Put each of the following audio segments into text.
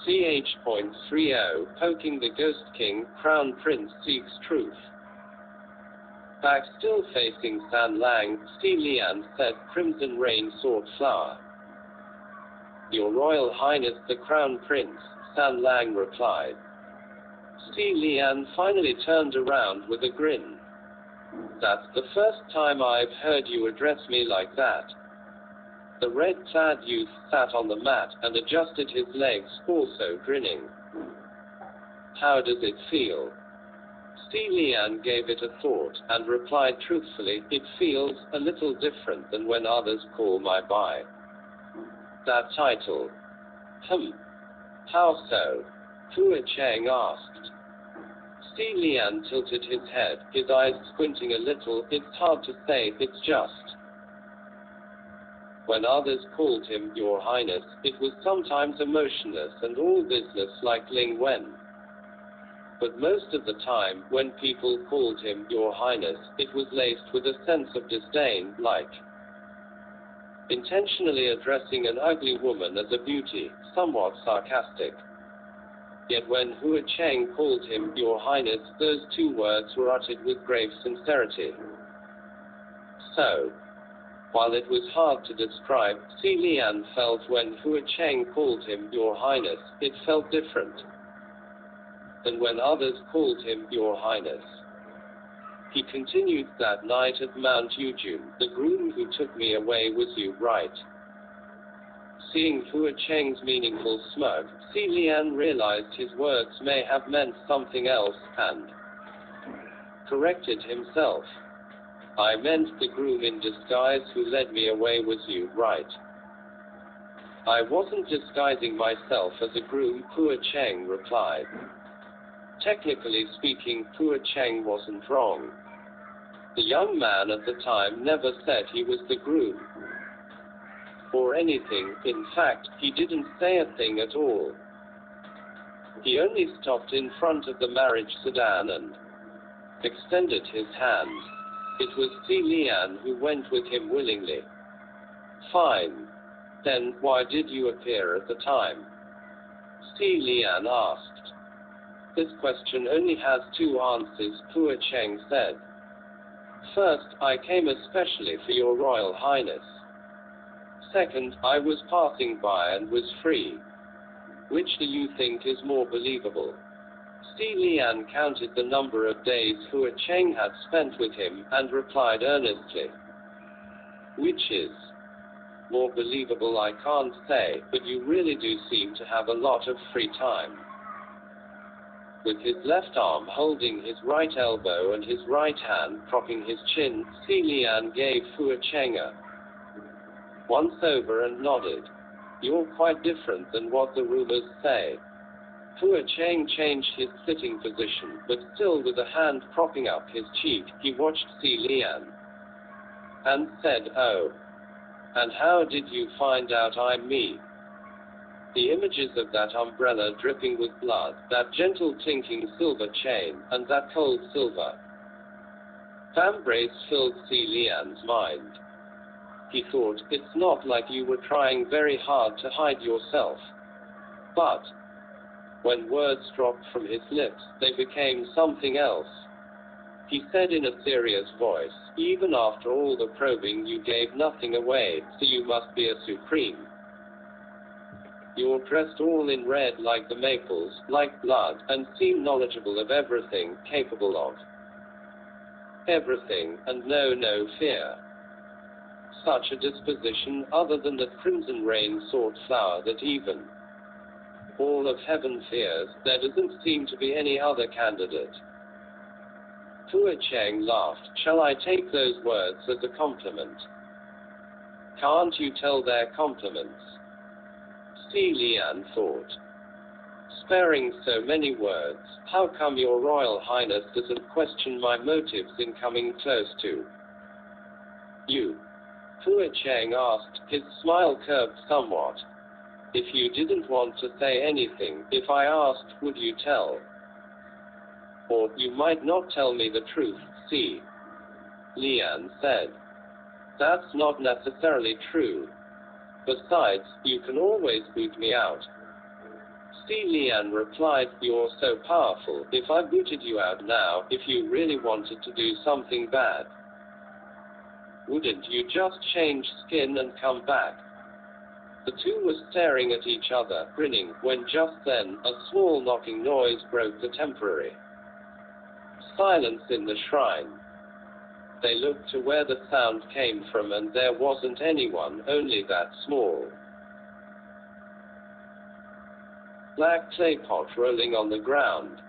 Ch.30, poking the Ghost King, Crown Prince seeks truth. Back still facing San Lang, Si Lian said, Crimson Rain Sword Flower. Your Royal Highness the Crown Prince, San Lang replied. Si Lian finally turned around with a grin. That's the first time I've heard you address me like that. The red-clad youth sat on the mat and adjusted his legs, also grinning. How does it feel? Si Lian gave it a thought, and replied truthfully, it feels a little different than when others call my by that title. How so? Hua Cheng asked. Si Lian tilted his head, his eyes squinting a little. It's hard to say, it's just. When others called him Your Highness, it was sometimes emotionless and all business like Ling Wen. But most of the time, when people called him Your Highness, it was laced with a sense of disdain, like intentionally addressing an ugly woman as a beauty, somewhat sarcastic. Yet when Hua Cheng called him Your Highness, those two words were uttered with grave sincerity. So, while it was hard to describe, Si Lian felt when Hua Cheng called him Your Highness, it felt different than when others called him Your Highness. He continued, that night at Mount Yujun, the groom who took me away was you, right? Seeing Hua Cheng's meaningful smirk, Si Lian realized his words may have meant something else, and corrected himself. I meant the groom in disguise who led me away was you, right? I wasn't disguising myself as a groom, Hua Cheng replied. Technically speaking, Hua Cheng wasn't wrong. The young man at the time never said he was the groom or anything. In fact, he didn't say a thing at all. He only stopped in front of the marriage sedan and extended his hand. It was Si Lian who went with him willingly. Fine. Then, why did you appear at the time? Si Lian asked. This question only has two answers, Hua Cheng said. First, I came especially for your Royal Highness. Second, I was passing by and was free. Which do you think is more believable? Si Lian counted the number of days Hua Cheng had spent with him, and replied earnestly. Which is more believable I can't say, but you really do seem to have a lot of free time. With his left arm holding his right elbow and his right hand propping his chin, Si Lian gave Hua Cheng a once over and nodded. You're quite different than what the rumors say. Hua Cheng changed his sitting position, but still with a hand propping up his cheek, he watched Si Lian and said, oh. And how did you find out I'm me? The images of that umbrella dripping with blood, that gentle clinking silver chain, and that cold silver vambrace filled Si Lian's mind. He thought, it's not like you were trying very hard to hide yourself. But when words dropped from his lips, they became something else. He said in a serious voice, even after all the probing you gave nothing away, so you must be a supreme. You're dressed all in red like the maples, like blood, and seem knowledgeable of everything, capable of everything, and know no fear. Such a disposition, other than the crimson rain sword flower that even all of heaven fears, there doesn't seem to be any other candidate. Hua Cheng laughed. Shall I take those words as a compliment? Can't you tell they're compliments? Si Lian thought. Sparing so many words, how come your Royal Highness doesn't question my motives in coming close to you? Hua Cheng asked, his smile curved somewhat. If you didn't want to say anything, if I asked, would you tell? Or, you might not tell me the truth, Si Lian said. That's not necessarily true. Besides, you can always boot me out. Si Lian replied, "You're so powerful. If I booted you out now, if you really wanted to do something bad, wouldn't you just change skin and come back?" The two were staring at each other, grinning, when just then, a small knocking noise broke the temporary silence in the shrine. They looked to where the sound came from, and there wasn't anyone, only that small black clay pot rolling on the ground.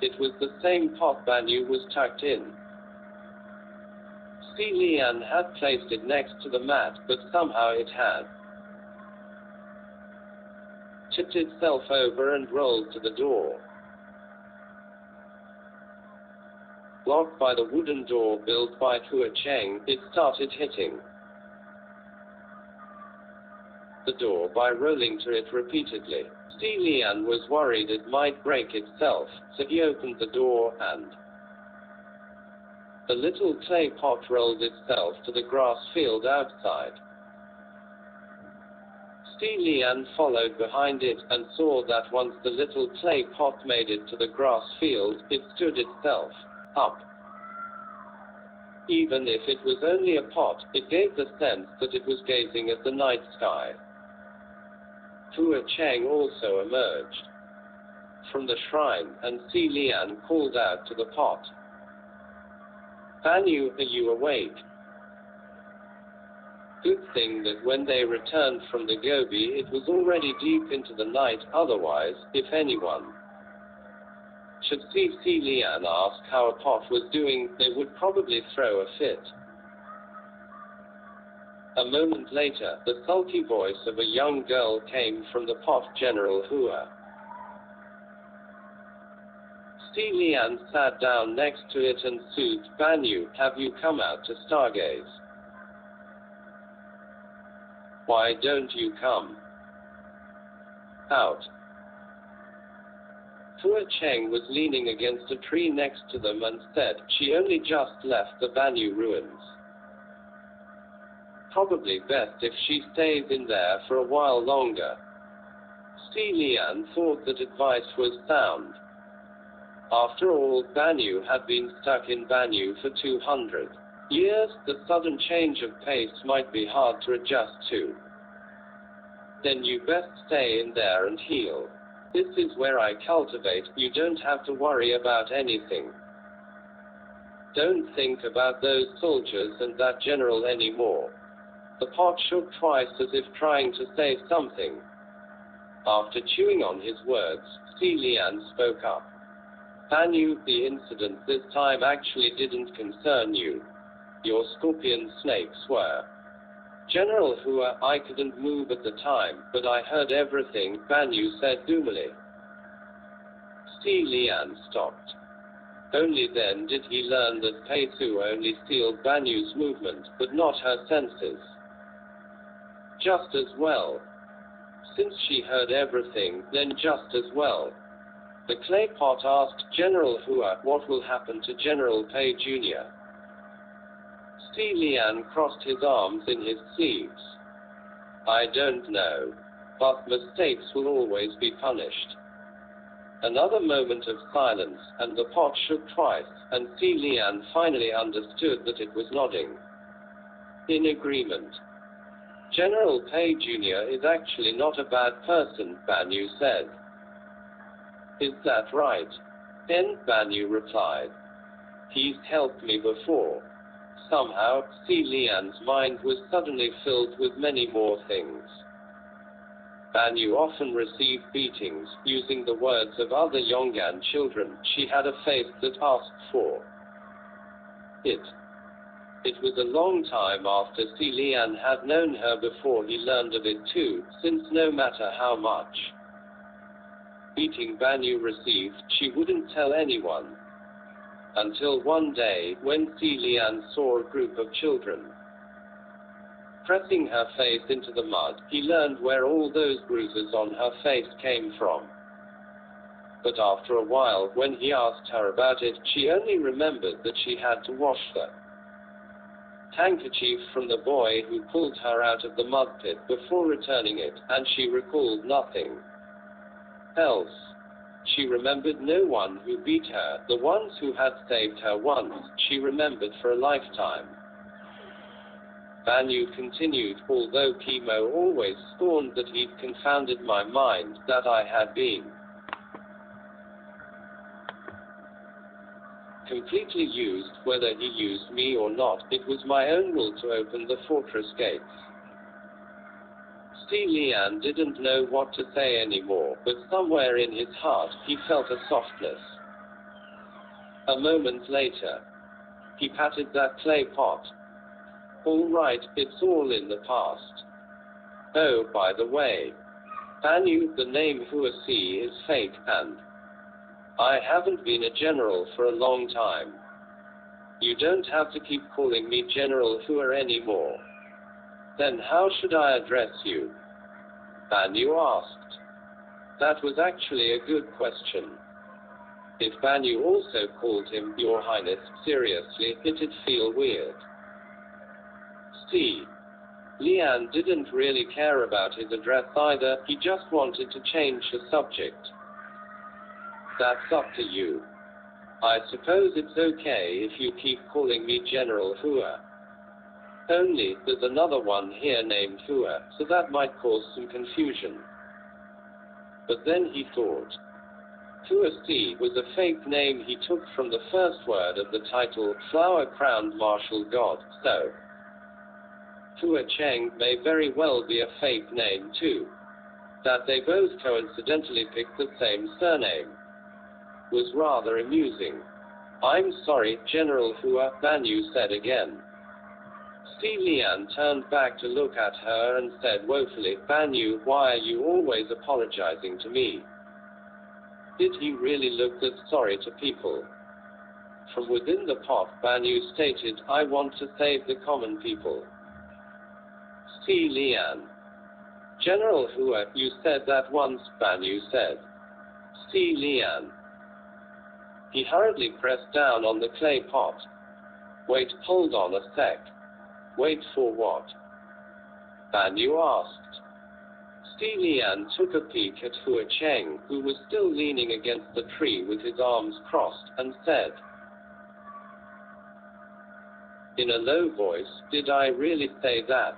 It was the same pot Banyu was tucked in. Si Lian had placed it next to the mat, but somehow it had tipped itself over and rolled to the door. Blocked by the wooden door built by Hua Cheng, it started hitting the door by rolling to it repeatedly. Si Lian was worried it might break itself, so he opened the door, and the little clay pot rolled itself to the grass field outside. Si Lian followed behind it, and saw that once the little clay pot made it to the grass field, it stood itself up. Even if it was only a pot, it gave the sense that it was gazing at the night sky. Hua Cheng also emerged from the shrine, and Si Lian called out to the pot, "Banyu, are you awake?" Good thing that when they returned from the Gobi it was already deep into the night, otherwise, if anyone should see Si Lian ask how a pot was doing, they would probably throw a fit. A moment later, the sulky voice of a young girl came from the pot. "General Hua." Si Lian sat down next to it and soothed, "Banyu, have you come out to stargaze? Why don't you come out?" Hua Cheng was leaning against a tree next to them and said, "She only just left the Banyu ruins. Probably best if she stays in there for a while longer." Si Lian thought that advice was sound. After all, Banyu had been stuck in Banyu for 200 years. The sudden change of pace might be hard to adjust to. "Then you best stay in there and heal. This is where I cultivate. You don't have to worry about anything. Don't think about those soldiers and that general anymore." The pot shook twice as if trying to say something. After chewing on his words, Si Lian spoke up. "Banyu, the incident this time actually didn't concern you. Your scorpion snakes were." "General Hua, I couldn't move at the time, but I heard everything," Banyu said gloomily. Si Lian stopped. Only then did he learn that Pei Su only sealed Banyu's movement, but not her senses. Just as well. Since she heard everything, then just as well. The clay pot asked, "General Hua, what will happen to General Pei Jr.?" Si Lian crossed his arms in his sleeves. "I don't know. But mistakes will always be punished." Another moment of silence, and the pot shook twice, and Si Lian finally understood that it was nodding in agreement. "General Pei Jr. is actually not a bad person," Banyu said. "Is that right?" "Then," Banyu replied. "He's helped me before." Somehow, Si Lian's mind was suddenly filled with many more things. Banyu often received beatings, using the words of other Yong'an children. She had a face that asked for it. It was a long time after Si Lian had known her before he learned of it too, since no matter how much beating Banyu received, she wouldn't tell anyone. Until one day, when Si Lian saw a group of children pressing her face into the mud, he learned where all those bruises on her face came from. But after a while, when he asked her about it, she only remembered that she had to wash the handkerchief from the boy who pulled her out of the mud pit before returning it, and she recalled nothing else. She remembered no one who beat her. The ones who had saved her once, she remembered for a lifetime. Banyu continued, although Chemo always scorned that he'd confounded my mind, that I had been completely used. Whether he used me or not, it was my own will to open the fortress gates. Lian didn't know what to say anymore, but somewhere in his heart, he felt a softness. A moment later, he patted that clay pot. All right, it's all in the past. Oh, by the way, Banyu, the name Huasi is fake, and I haven't been a general for a long time. You don't have to keep calling me General Hua anymore. Then how should I address you? Banyu asked. That was actually a good question. If Banyu also called him Your Highness, seriously, it'd feel weird. Lian didn't really care about his address either, he just wanted to change the subject. That's up to you. I suppose it's okay if you keep calling me General Hua. Only, there's another one here named Hua, so that might cause some confusion. But then he thought. Hua Si was a fake name he took from the first word of the title, Flower-Crowned Martial God, so Hua Cheng may very well be a fake name too. That they both coincidentally picked the same surname was rather amusing. I'm sorry, General Hua, Banyu said again. Lian turned back to look at her and said woefully, Banyu, why are you always apologizing to me? Did he really look that sorry to people? From within the pot, Banyu stated, I want to save the common people. Lian. General Hua, you said that once, Banyu said. Lian. He hurriedly pressed down on the clay pot. Wait, hold on a sec. Wait for what? Banyu asked. Lian took a peek at Hua Cheng, who was still leaning against the tree with his arms crossed, and said, in a low voice, did I really say that?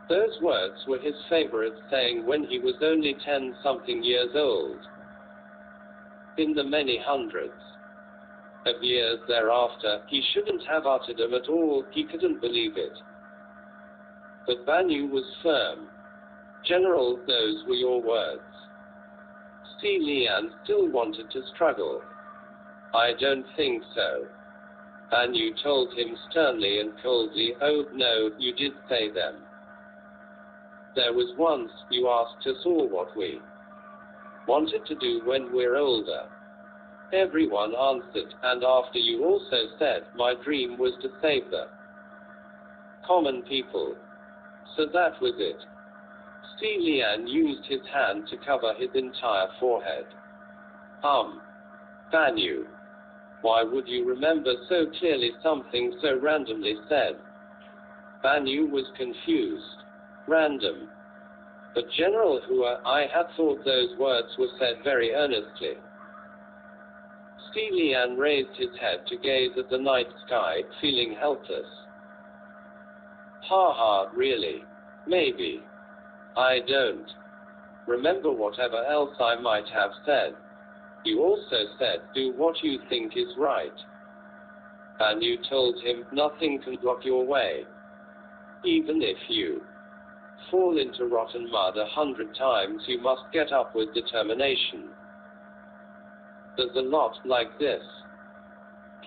Those words were his favorite saying when he was only 10-something years old. In the many hundreds of years thereafter, he shouldn't have uttered them at all, he couldn't believe it. But Banyu was firm. General, those were your words. Lian still wanted to struggle. I don't think so. Banyu told him sternly and coldly, oh no, you did say them. There was once, you asked us all what we wanted to do when we're older. Everyone answered, and after you also said, my dream was to save the common people. So that was it. Lian used his hand to cover his entire forehead. Banyu. Why would you remember so clearly something so randomly said? Banyu was confused. Random. But General Hua, I had thought those words were said very earnestly. Lian raised his head to gaze at the night sky, feeling helpless. Ha ha, really? Maybe. I don't remember whatever else I might have said. You also said, do what you think is right. And you told him, nothing can block your way. Even if you fall into rotten mud 100 times, you must get up with determination. There's a lot like this.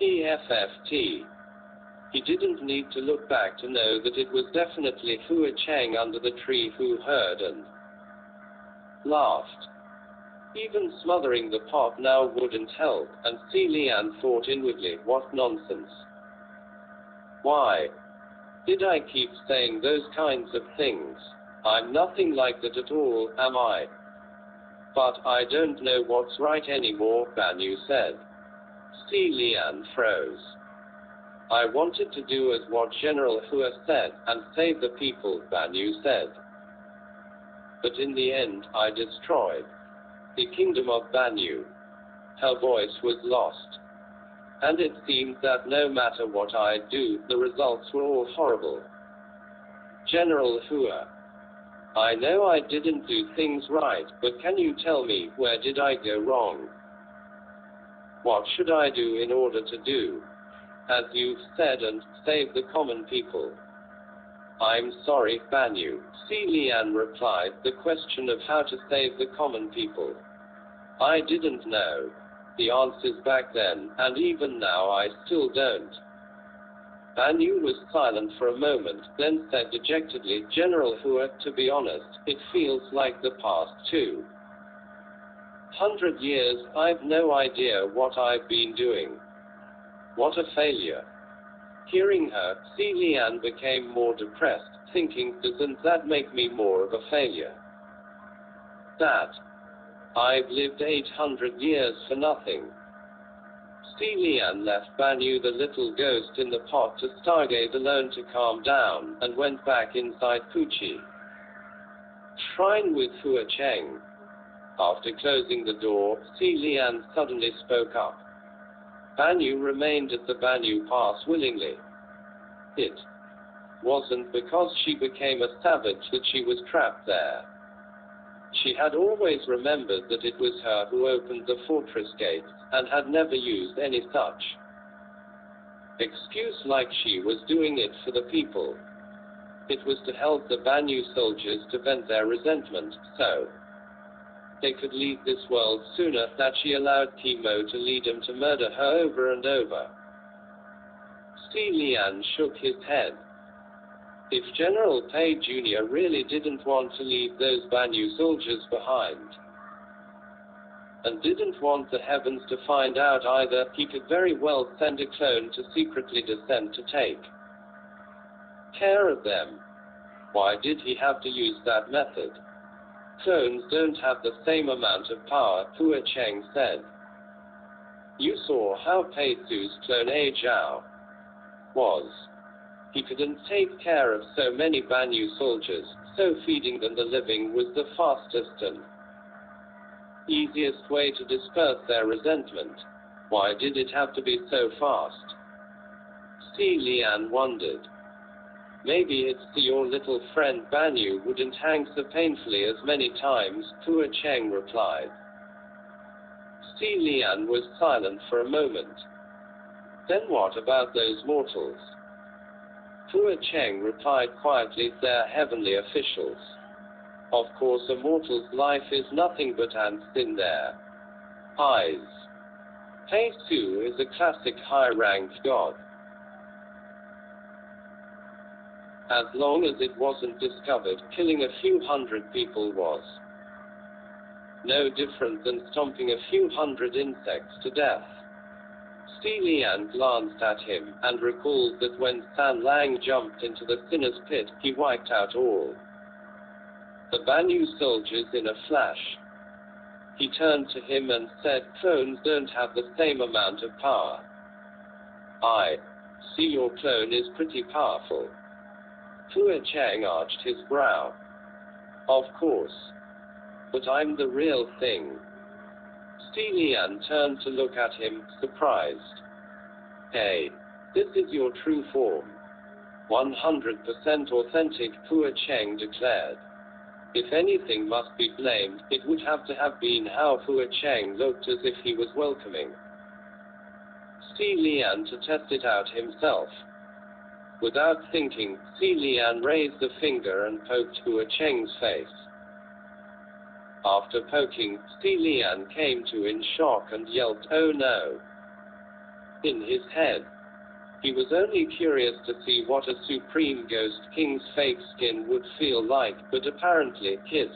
PFFT. He didn't need to look back to know that it was definitely Hua Cheng under the tree who heard and laughed. Even smothering the pot now wouldn't help, and Lian thought inwardly, what nonsense. Why did I keep saying those kinds of things? I'm nothing like that at all, am I? But I don't know what's right anymore, Banyu said. Lian froze. I wanted to do as what General Hua said, and save the people, Banyu said. But in the end, I destroyed The kingdom of Banyu. Her voice was lost. And it seemed that no matter what I do, the results were all horrible. General Hua. I know I didn't do things right, but can you tell me, where did I go wrong? What should I do in order to do, as you've said, and save the common people? I'm sorry, Banyu, Si Lian replied, the question of how to save the common people. I didn't know the answers back then, and even now I still don't. Banyu was silent for a moment, then said dejectedly, General Hua, to be honest, it feels like the past 200 years. I've no idea what I've been doing. What a failure. Hearing her, Si Lian became more depressed, thinking, doesn't that make me more of a failure? That I've lived 800 years for nothing. Si Lian left Banyu the little ghost in the pot to stargaze alone to calm down, and went back inside Puchi Shrine with Hua Cheng. After closing the door, Si Lian suddenly spoke up. Banyu remained at the Banyu Pass willingly. It wasn't because she became a savage that she was trapped there. She had always remembered that it was her who opened the fortress gates, and had never used any such excuse like she was doing it for the people. It was to help the Banyu soldiers to vent their resentment, so they could leave this world sooner, that she allowed Kimo to lead him to murder her over and over. Si Lian shook his head. If General Pei Jr. really didn't want to leave those Banyu soldiers behind, and didn't want the heavens to find out either, he could very well send a clone to secretly descend to take care of them. Why did he have to use that method? Clones don't have the same amount of power, Hua Cheng said. You saw how Pei Su's clone A Zhao was. He couldn't take care of so many Banyu soldiers, so feeding them the living was the fastest and easiest way to disperse their resentment. Why did it have to be so fast? Si Lian wondered. Maybe it's so your little friend Banyu wouldn't hang so painfully as many times, Hua Cheng replied. Si Lian was silent for a moment. Then what about those mortals? Hua Cheng replied quietly, they're heavenly officials. Of course a mortal's life is nothing but ants in their eyes. Pei Su is a classic high-ranked god. As long as it wasn't discovered, killing a few hundred people was no different than stomping a few hundred insects to death. Si Lian glanced at him, and recalled that when San Lang jumped into the sinner's pit, he wiped out all the Banyu soldiers in a flash. He turned to him and said, clones don't have the same amount of power. I see your clone is pretty powerful. Hua Cheng arched his brow. Of course. But I'm the real thing. Si Lian turned to look at him, surprised. Hey, this is your true form. 100% authentic, Hua Cheng declared. If anything must be blamed, it would have to have been how Hua Cheng looked, as if he was welcoming Si Lian to test it out himself. Without thinking, Si Lian raised a finger and poked Hua Cheng's face. After poking, Si Lian came to in shock and yelped, oh no. In his head, he was only curious to see what a Supreme Ghost King's fake skin would feel like, but apparently, his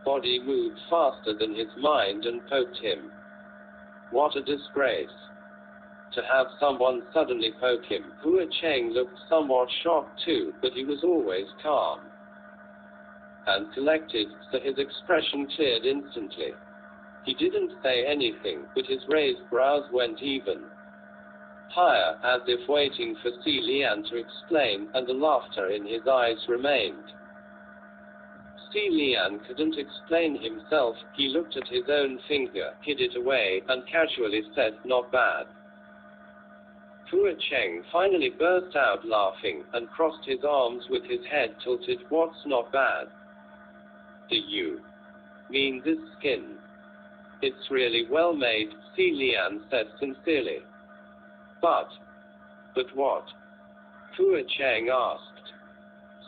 body moved faster than his mind and poked him. What a disgrace. To have someone suddenly poke him. Hua Cheng looked somewhat shocked too, but he was always calm and collected, so his expression cleared instantly. He didn't say anything, but his raised brows went even higher, as if waiting for Si Lian to explain, and the laughter in his eyes remained. Si Lian couldn't explain himself. He looked at his own finger, hid it away, and casually said, "Not bad." Fu Cheng finally burst out laughing, and crossed his arms with his head tilted. "What's not bad? Do you mean this skin? It's really well made," Si Lian said sincerely. But what? Fu Cheng asked.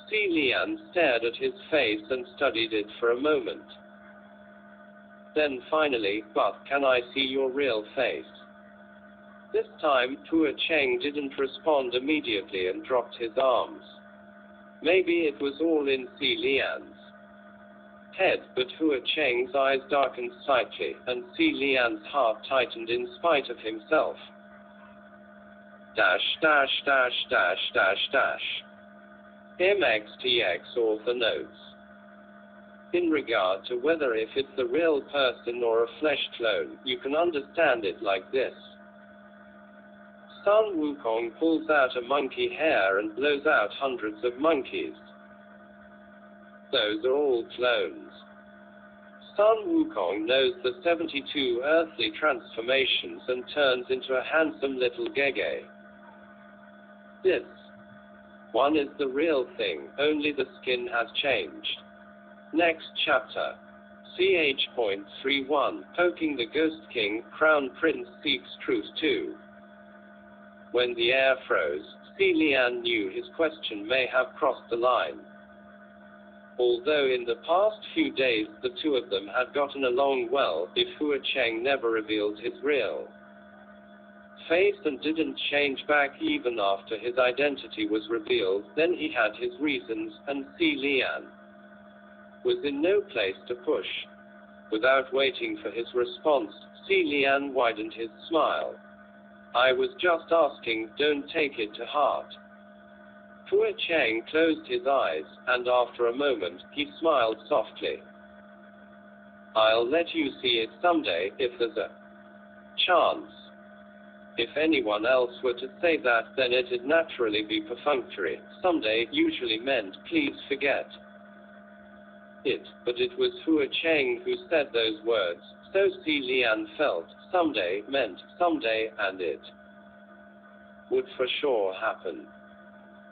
Si Lian stared at his face and studied it for a moment. Then finally, "But can I see your real face?" This time, Fu Cheng didn't respond immediately and dropped his arms. Maybe it was all in Si Lian's head, but Fu Cheng's eyes darkened slightly, and Si Lian's heart tightened in spite of himself. MXTX author notes. In regard to whether if it's the real person or a flesh clone, you can understand it like this. Sun Wukong pulls out a monkey hair and blows out hundreds of monkeys. Those are all clones. Sun Wukong knows the 72 earthly transformations and turns into a handsome little Gege. This one is the real thing, only the skin has changed. Next chapter. Ch.31, Poking the Ghost King, Crown Prince seeks truth too. When the air froze, Si Lian knew his question may have crossed the line. Although in the past few days the two of them had gotten along well, if Fu Cheng never revealed his real face and didn't change back even after his identity was revealed, then he had his reasons, and Si Lian was in no place to push. Without waiting for his response, Si Lian widened his smile. "I was just asking, don't take it to heart." Fu Cheng closed his eyes, and after a moment, he smiled softly. "I'll let you see it someday, if there's a chance." If anyone else were to say that, then it'd naturally be perfunctory. Someday usually meant, "Please forget it." But it was Fu Cheng who said those words, so Si Lian felt someday meant someday, and it would for sure happen.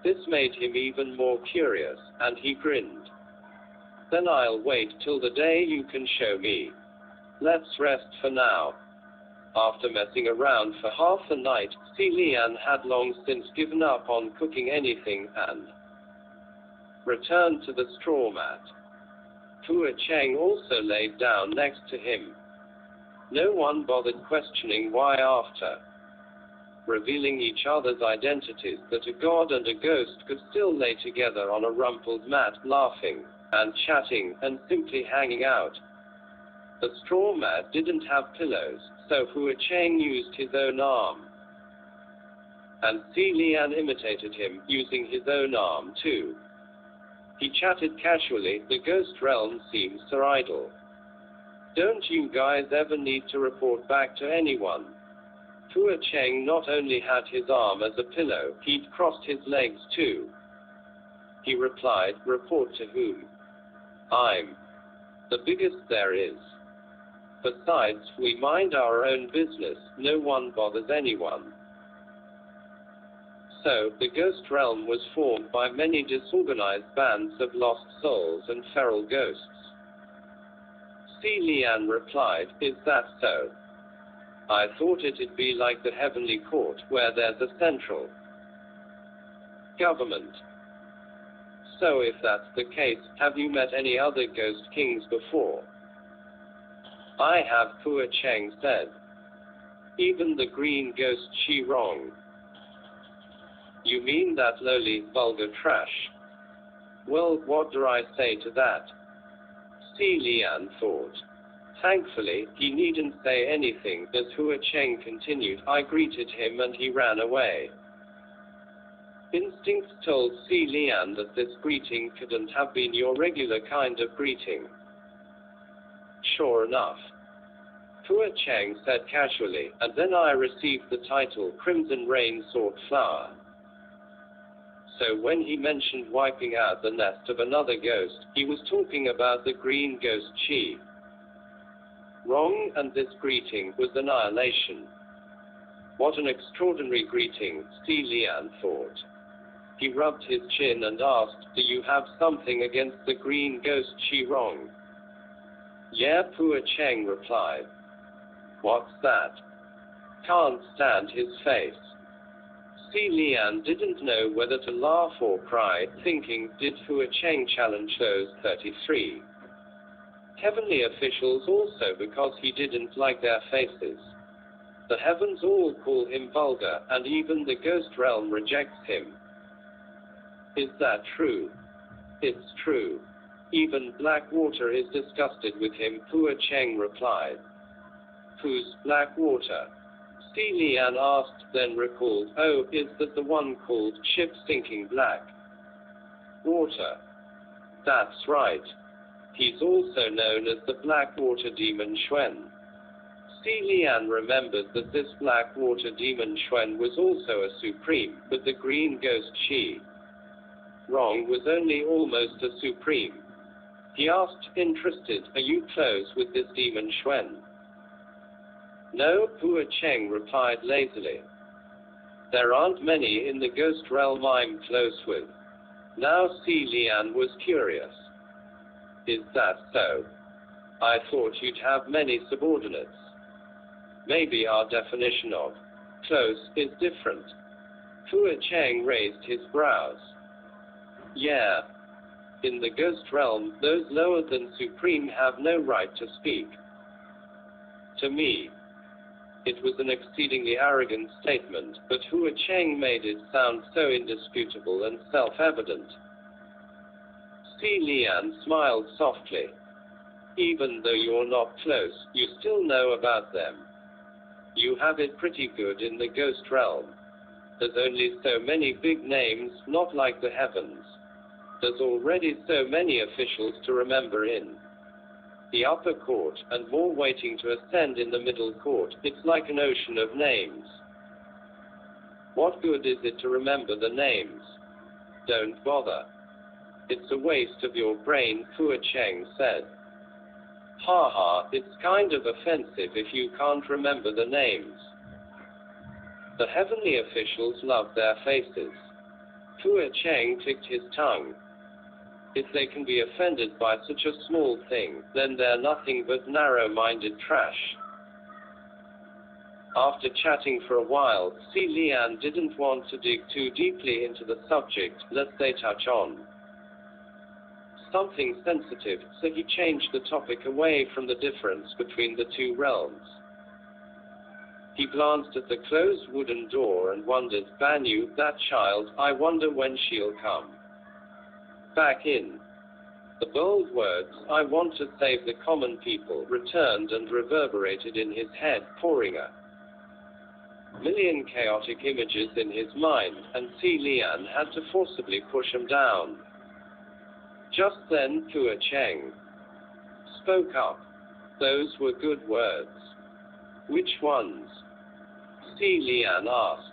This made him even more curious, and he grinned. "Then I'll wait till the day you can show me. Let's rest for now." After messing around for half the night, Si Lian had long since given up on cooking anything, and returned to the straw mat. Fu Cheng also laid down next to him. No one bothered questioning why after revealing each other's identities that a god and a ghost could still lay together on a rumpled mat, laughing, and chatting, and simply hanging out. The straw mat didn't have pillows, so Fu Cheng used his own arm. And Si Lian imitated him, using his own arm too. He chatted casually. "The ghost realm seems so idle. Don't you guys ever need to report back to anyone?" Fu Cheng not only had his arm as a pillow, he'd crossed his legs too. He replied, "Report to whom? I'm the biggest there is. Besides, we mind our own business, no one bothers anyone." So, the ghost realm was formed by many disorganized bands of lost souls and feral ghosts. Si Lian replied, "Is that so? I thought it'd be like the heavenly court, where there's a central government. So if that's the case, have you met any other ghost kings before?" "I have," Fu Cheng said. "Even the green ghost Shi Rong." "You mean that lowly, vulgar trash? Well, what do I say to that?" Si Lian thought. Thankfully, he needn't say anything, as Fu Cheng continued. "I greeted him and he ran away." Instinct told Si Lian that this greeting couldn't have been your regular kind of greeting. Sure enough, Fu Cheng said casually, "And then I received the title Crimson Rain Sought Flower." So when he mentioned wiping out the nest of another ghost, he was talking about the green ghost Chi. Wrong, and this greeting was annihilation. What an extraordinary greeting, Si Lian thought. He rubbed his chin and asked, do you have something against the green ghost Chi Wrong? Yeah, Pua Cheng replied. What's that? Can't stand his face. Si Lian didn't know whether to laugh or cry, thinking, did Hua Cheng challenge those 33 heavenly officials also because he didn't like their faces? The heavens all call him vulgar, and even the ghost realm rejects him. Is that true? It's true. Even Blackwater is disgusted with him, Hua Cheng replied. Who's Blackwater? Si Lian asked, then recalled, oh, is that the one called Ship Sinking Black Water? That's right. He's also known as the Blackwater Demon Xuan. Si Lian remembered that this Blackwater Demon Xuan was also a supreme, but the green ghost Chi Wrong was only almost a supreme. He asked, interested, are you close with this demon Xuan? No, Hua Cheng replied lazily. There aren't many in the ghost realm I'm close with. Now Si Lian was curious. Is that so? I thought you'd have many subordinates. Maybe our definition of close is different. Hua Cheng raised his brows. Yeah. In the ghost realm, those lower than supreme have no right to speak. To me, it was an exceedingly arrogant statement, but Hua Cheng made it sound so indisputable and self-evident. Si Lian smiled softly. Even though you're not close, you still know about them. You have it pretty good in the ghost realm. There's only so many big names, not like the heavens. There's already so many officials to remember in the upper court, and more waiting to ascend in the middle court. It's like an ocean of names. What good is it to remember the names? Don't bother. It's a waste of your brain, Hua Cheng said. Ha ha, it's kind of offensive if you can't remember the names. The heavenly officials love their faces. Hua Cheng ticked his tongue. If they can be offended by such a small thing, then they're nothing but narrow-minded trash. After chatting for a while, Si Lian didn't want to dig too deeply into the subject, lest they touch on something sensitive, so he changed the topic away from the difference between the two realms. He glanced at the closed wooden door and wondered, Banyu, that child, I wonder when she'll come back in. The bold words, I want to save the common people, returned and reverberated in his head, pouring a million chaotic images in his mind, and Si Lian had to forcibly push them down. Just then, Hua Cheng spoke up. Those were good words. Which ones? Si Lian asked.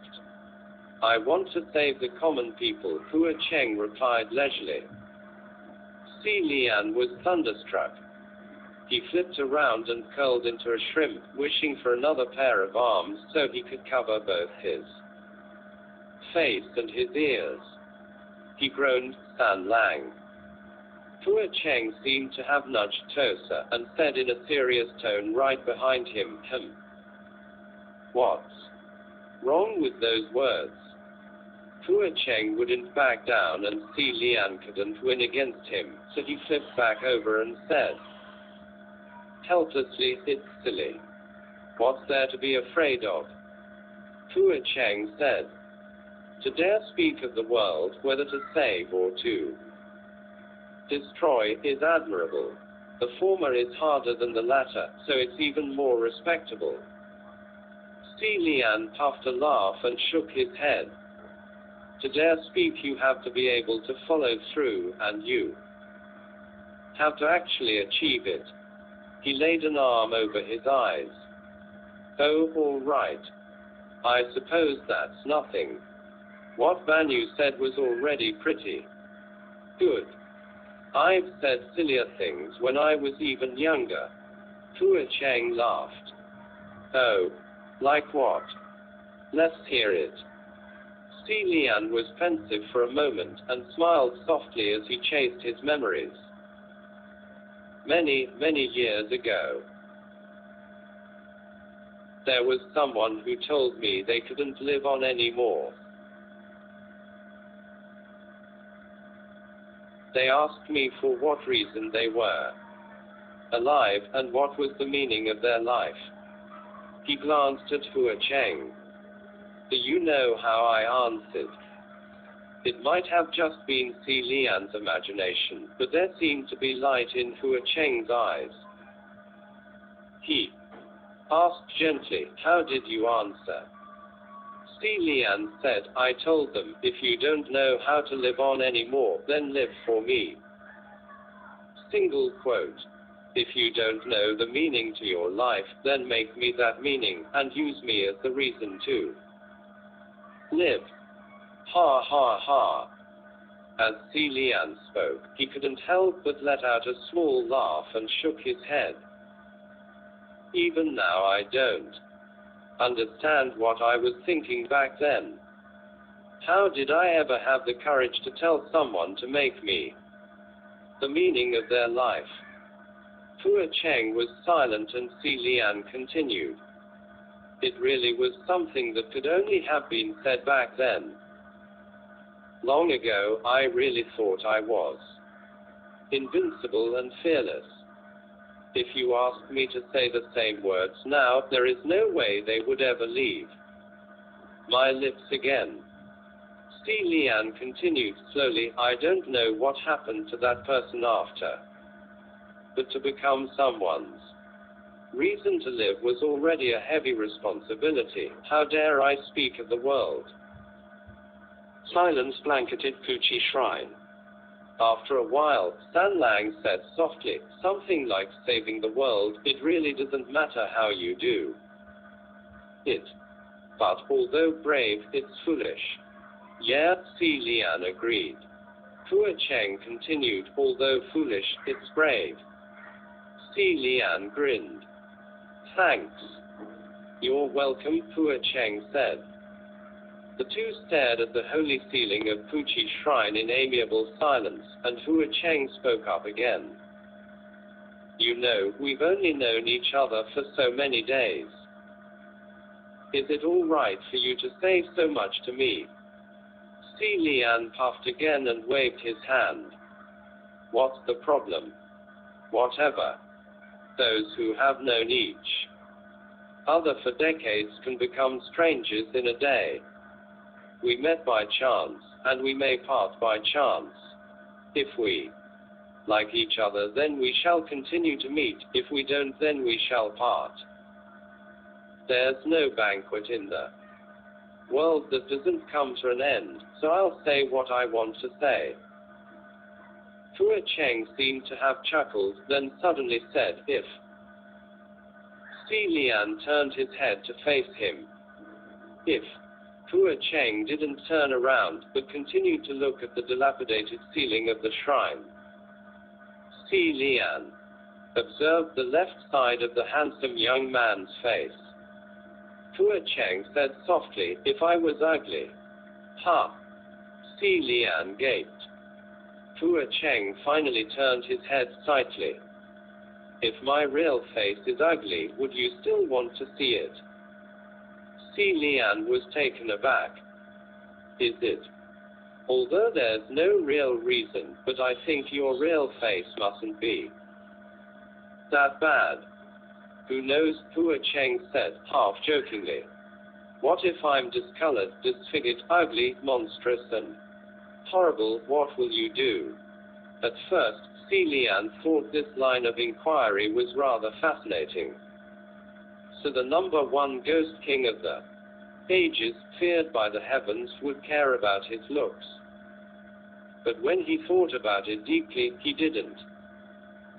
I want to save the common people, Hua Cheng replied leisurely. Si Lian was thunderstruck. He flipped around and curled into a shrimp, wishing for another pair of arms so he could cover both his face and his ears. He groaned, San Lang. Hua Cheng seemed to have nudged closer, and said in a serious tone right behind him, What's wrong with those words? Hua Cheng wouldn't back down, and Si Lian couldn't win against him, so he flipped back over and said helplessly, it's silly. What's there to be afraid of? Hua Cheng said, to dare speak of the world, whether to save or to destroy, is admirable. The former is harder than the latter, so it's even more respectable. Si Lian puffed a laugh and shook his head. To dare speak, you have to be able to follow through, and you have to actually achieve it. He laid an arm over his eyes. Oh, all right. I suppose that's nothing. What Banu said was already pretty good. I've said sillier things when I was even younger. Fu Cheng laughed. Oh, like what? Let's hear it. Si Lian was pensive for a moment, and smiled softly as he chased his memories. Many, many years ago, there was someone who told me they couldn't live on anymore. They asked me for what reason they were alive, and what was the meaning of their life. He glanced at Fu Cheng. Do you know how I answered? It might have just been Si Lian's imagination, but there seemed to be light in Fu Cheng's eyes. He asked gently, how did you answer? Si Lian said, I told them, if you don't know how to live on anymore, then live for me. Single quote. If you don't know the meaning to your life, then make me that meaning, and use me as the reason to live. Ha ha ha. As Si Lian spoke, he couldn't help but let out a small laugh and shook his head. Even now I don't understand what I was thinking back then. How did I ever have the courage to tell someone to make me the meaning of their life? Fu Cheng was silent, and Si Lian continued. It really was something that could only have been said back then. Long ago, I really thought I was invincible and fearless. If you ask me to say the same words now, there is no way they would ever leave my lips again. Si Lian continued slowly, I don't know what happened to that person after, but to become someone's reason to live was already a heavy responsibility. How dare I speak of the world? Silence blanketed Puchi Shrine. After a while, San Lang said softly, something like saving the world, it really doesn't matter how you do it. But although brave, it's foolish. Yeah, Si Lian agreed. Fu Cheng continued, although foolish, it's brave. Si Lian grinned. Thanks. You're welcome, Fu Cheng said. The two stared at the holy ceiling of Puchi Shrine in amiable silence, and Fu Cheng spoke up again. You know, we've only known each other for so many days. Is it all right for you to say so much to me? Si Lian puffed again and waved his hand. What's the problem? Whatever. Those who have known each other for decades can become strangers in a day. We met by chance, and we may part by chance. If we like each other, then we shall continue to meet. If we don't, then we shall part. There's no banquet in the world that doesn't come to an end, so I'll say what I want to say. Fu Cheng seemed to have chuckled, then suddenly said, if. Si Lian turned his head to face him. If. Fu Cheng didn't turn around, but continued to look at the dilapidated ceiling of the shrine. Si Lian observed the left side of the handsome young man's face. Fu Cheng said softly, if I was ugly. Ha! Si Lian gaped. Fu Cheng finally turned his head slightly. If my real face is ugly, would you still want to see it? Si Lian was taken aback. Is it? Although there's no real reason, but I think your real face mustn't be that bad. Who knows, Fu Cheng said, half-jokingly. What if I'm discolored, disfigured, ugly, monstrous, and horrible? What will you do? At first, Si Lian thought this line of inquiry was rather fascinating. So the number one ghost king of the ages, feared by the heavens, would care about his looks. But when he thought about it deeply, he didn't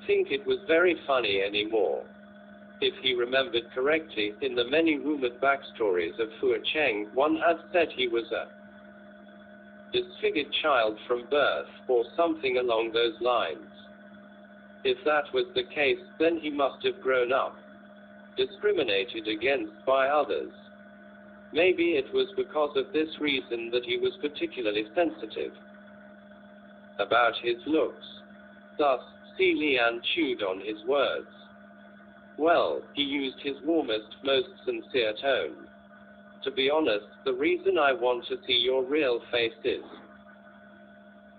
think it was very funny anymore. If he remembered correctly, in the many rumored backstories of Fu Cheng, one had said he was a disfigured child from birth, or something along those lines. If that was the case, then he must have grown up, discriminated against by others. Maybe it was because of this reason that he was particularly sensitive about his looks. Thus, Si Lian chewed on his words. Well, he used his warmest, most sincere tone. To be honest, the reason I want to see your real face is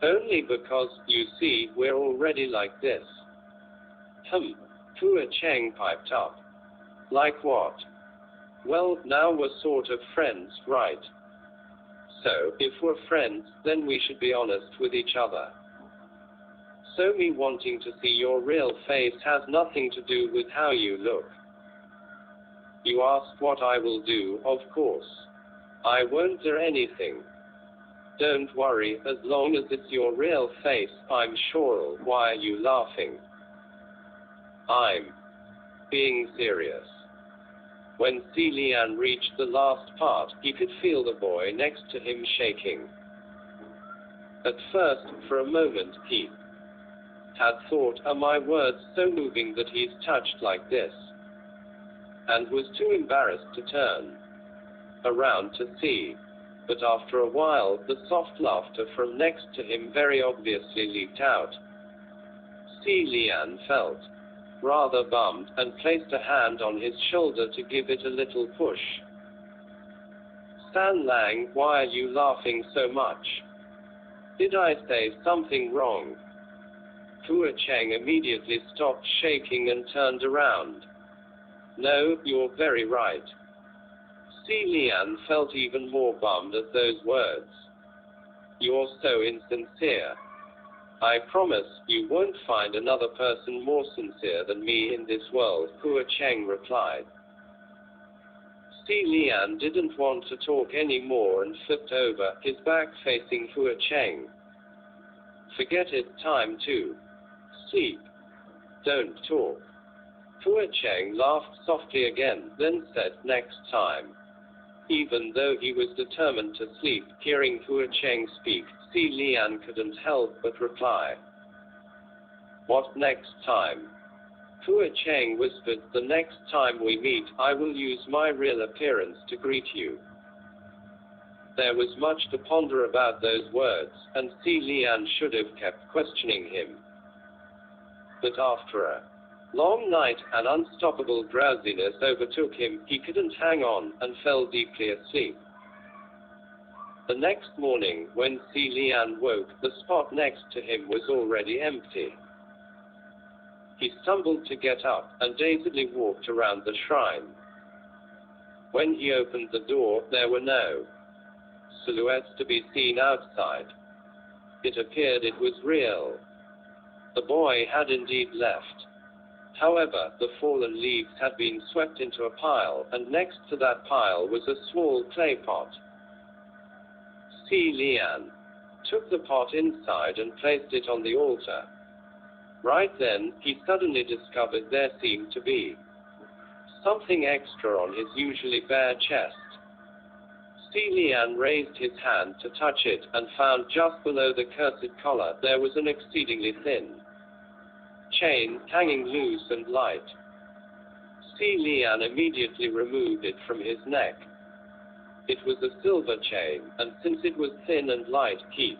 only because, you see, we're already like this. Hua Cheng piped up. Like what? Well, now we're sort of friends, right? So, if we're friends, then we should be honest with each other. So me wanting to see your real face has nothing to do with how you look. You ask what I will do, of course. I won't do anything. Don't worry, as long as it's your real face, I'm sure. Why are you laughing? I'm being serious. When Si Lian reached the last part, he could feel the boy next to him shaking. At first, for a moment, he had thought, are my words so moving that he's touched like this? And was too embarrassed to turn around to see. But after a while, the soft laughter from next to him very obviously leaked out. Si Lian felt rather bummed, and placed a hand on his shoulder to give it a little push. San Lang, why are you laughing so much? Did I say something wrong? Hua Cheng immediately stopped shaking and turned around. No, you're very right. Si Lian felt even more bummed at those words. You're so insincere. I promise, you won't find another person more sincere than me in this world, Hua Cheng replied. Si Lian didn't want to talk anymore and flipped over, his back facing Hua Cheng. Forget it, time to sleep. Don't talk. Hua Cheng laughed softly again, then said, next time. Even though he was determined to sleep, hearing Hua Cheng speak, Si Lian couldn't help but reply. What next time? Hua Cheng whispered, the next time we meet, I will use my real appearance to greet you. There was much to ponder about those words, and Si Lian should have kept questioning him. But after a long night, an unstoppable drowsiness overtook him, he couldn't hang on, and fell deeply asleep. The next morning, when Si Lian woke, the spot next to him was already empty. He stumbled to get up, and dazedly walked around the shrine. When he opened the door, there were no silhouettes to be seen outside. It appeared it was real. The boy had indeed left. However, the fallen leaves had been swept into a pile, and next to that pile was a small clay pot. Si Lian took the pot inside and placed it on the altar. Right then, he suddenly discovered there seemed to be something extra on his usually bare chest. Si Lian raised his hand to touch it, and found just below the cursed collar there was an exceedingly thin chain, hanging loose and light. Si Lian immediately removed it from his neck. It was a silver chain, and since it was thin and light, he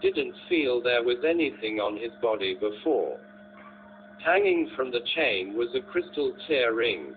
didn't feel there was anything on his body before. Hanging from the chain was a crystal clear ring.